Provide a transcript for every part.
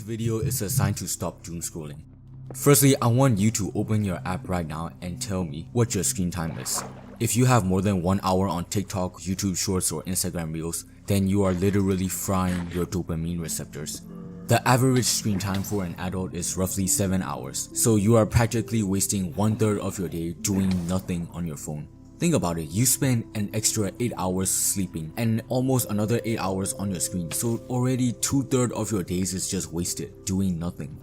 This video is assigned to stop doom scrolling. Firstly, I want you to open your app right now and tell me what your screen time is. If you have more than 1 hour on TikTok, YouTube Shorts or Instagram Reels, then you are literally frying your dopamine receptors. The average screen time for an adult is roughly 7 hours, so you are practically wasting 1/3 of your day doing nothing on your phone. Think about it, you spend an extra 8 hours sleeping and almost another 8 hours on your screen, so already 2/3 of your days is just wasted doing nothing.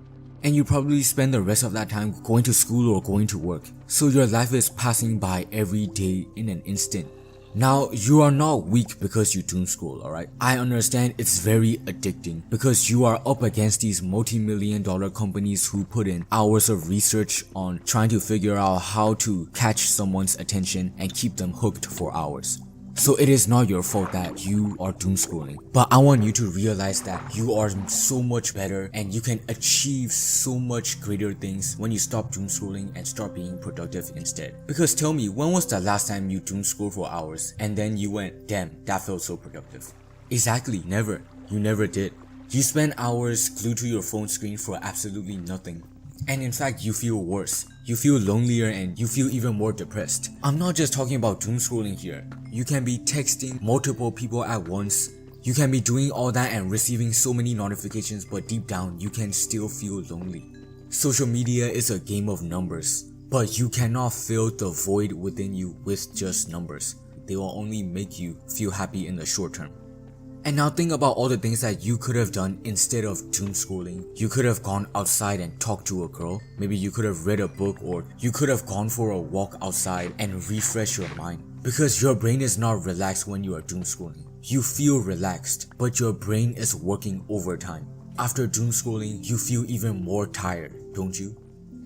And you probably spend the rest of that time going to school or going to work, so your life is passing by every day in an instant. Now, you are not weak because you doom scroll, alright? I understand it's very addicting because you are up against these multi-million-dollar companies who put in hours of research on trying to figure out how to catch someone's attention and keep them hooked for hours. So it is not your fault that you are doom scrolling, but I want you to realize that you are so much better and you can achieve so much greater things when you stop doom scrolling and start being productive instead. Because tell me, when was the last time you doom scrolled for hours and then you went, damn, that felt so productive? Exactly, never. You never did. You spend hours glued to your phone screen for absolutely nothing. And in fact, you feel worse. You feel lonelier and you feel even more depressed. I'm not just talking about doom scrolling here. You can be texting multiple people at once. You can be doing all that and receiving so many notifications, but deep down, you can still feel lonely. Social media is a game of numbers, but you cannot fill the void within you with just numbers. They will only make you feel happy in the short term. And now think about all the things that you could have done instead of doom scrolling. You could have gone outside and talked to a girl. Maybe you could have read a book, or you could have gone for a walk outside and refresh your mind. Because your brain is not relaxed when you are doom scrolling. You feel relaxed, but your brain is working overtime. After doom scrolling, you feel even more tired, don't you?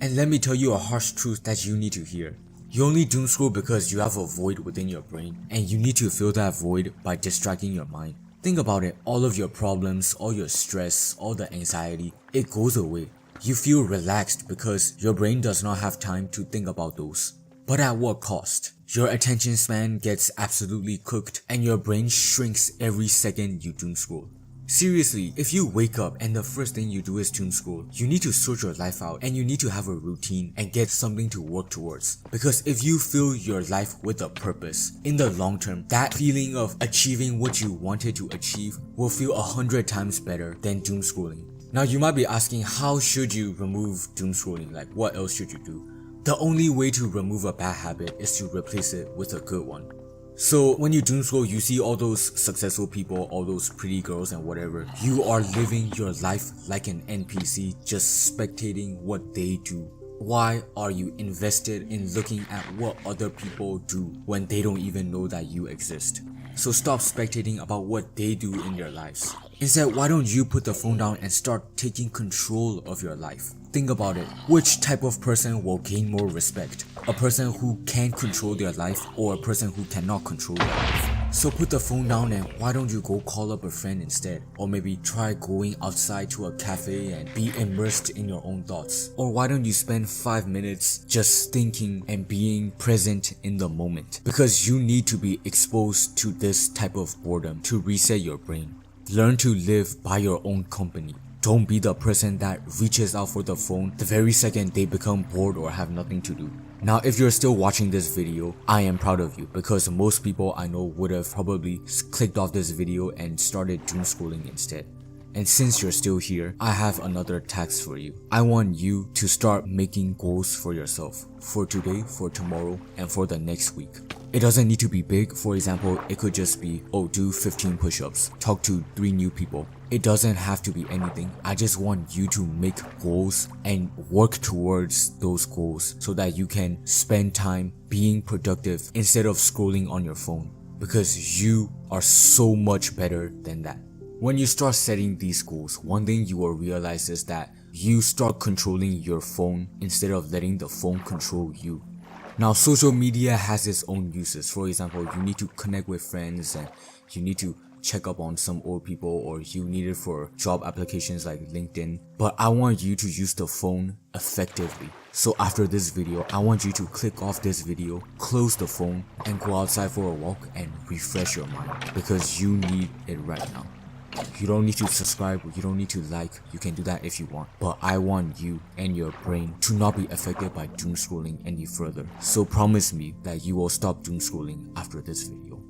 And let me tell you a harsh truth that you need to hear. You only doom scroll because you have a void within your brain, and you need to fill that void by distracting your mind. Think about it, all of your problems, all your stress, all the anxiety, it goes away. You feel relaxed because your brain does not have time to think about those. But at what cost? Your attention span gets absolutely cooked and your brain shrinks every second you doom scroll. Seriously, if you wake up and the first thing you do is doom scroll, you need to sort your life out and you need to have a routine and get something to work towards. Because if you fill your life with a purpose, in the long term, that feeling of achieving what you wanted to achieve will feel 100 times better than doom scrolling. Now you might be asking, how should you remove doom scrolling? Like, what else should you do? The only way to remove a bad habit is to replace it with a good one. So when you doom scroll, you see all those successful people, all those pretty girls and whatever. You are living your life like an NPC, just spectating what they do. Why are you invested in looking at what other people do when they don't even know that you exist? So stop spectating about what they do in their lives. Instead, why don't you put the phone down and start taking control of your life? Think about it. Which type of person will gain more respect? A person who can control their life or a person who cannot control their life? So put the phone down and why don't you go call up a friend instead? Or maybe try going outside to a cafe and be immersed in your own thoughts. Or why don't you spend 5 minutes just thinking and being present in the moment? Because you need to be exposed to this type of boredom to reset your brain. Learn to live by your own company. Don't be the person that reaches out for the phone the very second they become bored or have nothing to do. Now, if you're still watching this video, I am proud of you because most people I know would have probably clicked off this video and started doom scrolling instead. And since you're still here, I have another task for you. I want you to start making goals for yourself, for today, for tomorrow, and for the next week. It doesn't need to be big. For example, it could just be, oh, do 15 push-ups, talk to 3 new people. It doesn't have to be anything. I just want you to make goals and work towards those goals so that you can spend time being productive instead of scrolling on your phone, because you are so much better than that. When you start setting these goals, one thing you will realize is that you start controlling your phone instead of letting the phone control you. Now, social media has its own uses. For example, you need to connect with friends and you need to check up on some old people, or you need it for job applications like LinkedIn. But I want you to use the phone effectively. So after this video, I want you to click off this video, close the phone, and go outside for a walk and refresh your mind because you need it right now. You don't need to subscribe, you don't need to like, you can do that if you want. But I want you and your brain to not be affected by doom scrolling any further. So promise me that you will stop doom scrolling after this video.